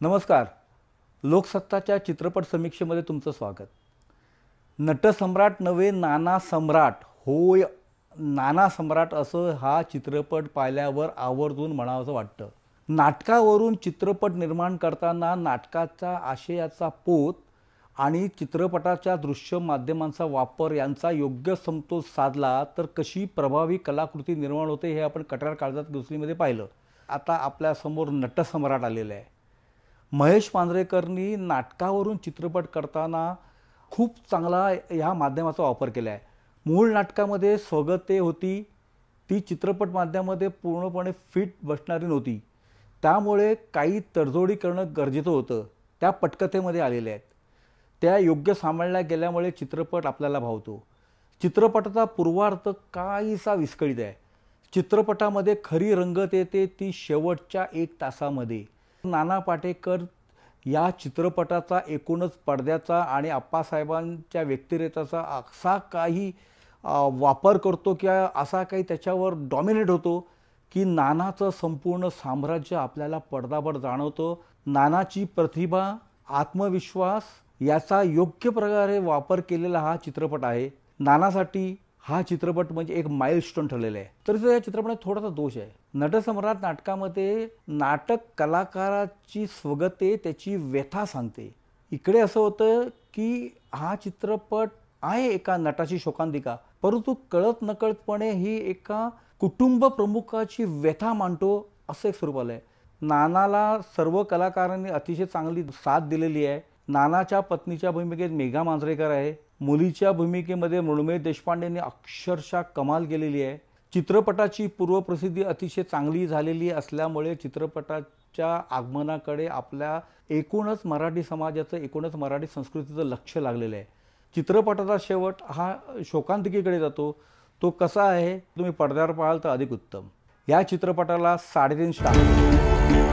नमस्कार. लोकसत्ताच्या चित्रपट समीक्षेमध्ये तुमचं स्वागत. नटसम्राट नव्हे नाना सम्राट होय. नाना सम्राट असं हा चित्रपट पाहिल्यावर आवर्जून म्हणावंसं वाटतं. नाटकावरून चित्रपट निर्माण करताना नाटकाचा आशयाचा पोत आणि चित्रपटाच्या दृश्य माध्यमांचा वापर यांचा योग्य समतोल साधला तर कशी प्रभावी कलाकृती निर्माण होते हे आपण कटार काळजात घुसलीमध्ये पाहिलं. आता आपल्यासमोर नटसम्राट आलेलं आहे. महेश मांजरेकरनी नाटकावरून चित्रपट करताना खूप चांगला ह्या माध्यमाचा वापर केला आहे. मूळ नाटकामध्ये स्वगते होती, ती चित्रपट माध्यमामध्ये पूर्णपणे फिट बसणारी नव्हती. त्यामुळे काही तडजोडी करणं गरजेचं होतं. त्या पटकथेमध्ये आलेल्या आहेत. त्या योग्य सांभाळल्या गेल्यामुळे चित्रपट आपल्याला भावतो. चित्रपटाचा पूर्वार्ध काहीसा विस्कळीत आहे. चित्रपटामध्ये खरी रंगत येते ती शेवटच्या 1 तासामध्ये. नाना पाटेकर या चित्रपटाचा एकूणच पडद्याचा आणि आप्पासाहेबांच्या व्यक्तिरेखाचा असा काही वापर करतो किंवा असा काही त्याच्यावर डॉमिनेट होतो की नानाचं संपूर्ण साम्राज्य आपल्याला पडद्यावर जाणवतं. नानाची प्रतिभा, आत्मविश्वास याचा योग्य प्रकारे वापर केलेला हा चित्रपट आहे. नानासाठी हा चित्रपट म्हणजे एक माइलस्टोन ठरलेला आहे. तर या चित्रपटात थोडासा दोष आहे. नटसम्राट नाटकामध्ये नाटक कलाकाराची स्वगते त्याची व्यथा सांगते. इकडे असं होतं की हा चित्रपट आहे एका नटाची शोकांतिका, परंतु कळत नकळतपणे ही एका कुटुंब प्रमुखाची व्यथा मांडतो असं एक स्वरूप आलं आहे. नानाला सर्व कलाकारांनी अतिशय चांगली साथ दिलेली आहे. नानाच्या पत्नीच्या भूमिकेत मेघा मांजरेकर आहे. मुलीच्या भूमिकेमध्ये मृण्मयी देशपांडेंनी अक्षरशः कमाल केलेली आहे. चित्रपटाची पूर्वप्रसिद्धी अतिशय चांगली झालेली असल्यामुळे चित्रपटाच्या आगमनाकडे आपल्या एकूणच मराठी समाजाचं, एकूणच मराठी संस्कृतीचं लक्ष लागलेलं आहे. चित्रपटाचा शेवट हा शोकांतिकेकडे जातो. तो कसा आहे तुम्ही पडद्यावर पाहाल तर अधिक उत्तम. या चित्रपटाला 3.5 स्टार.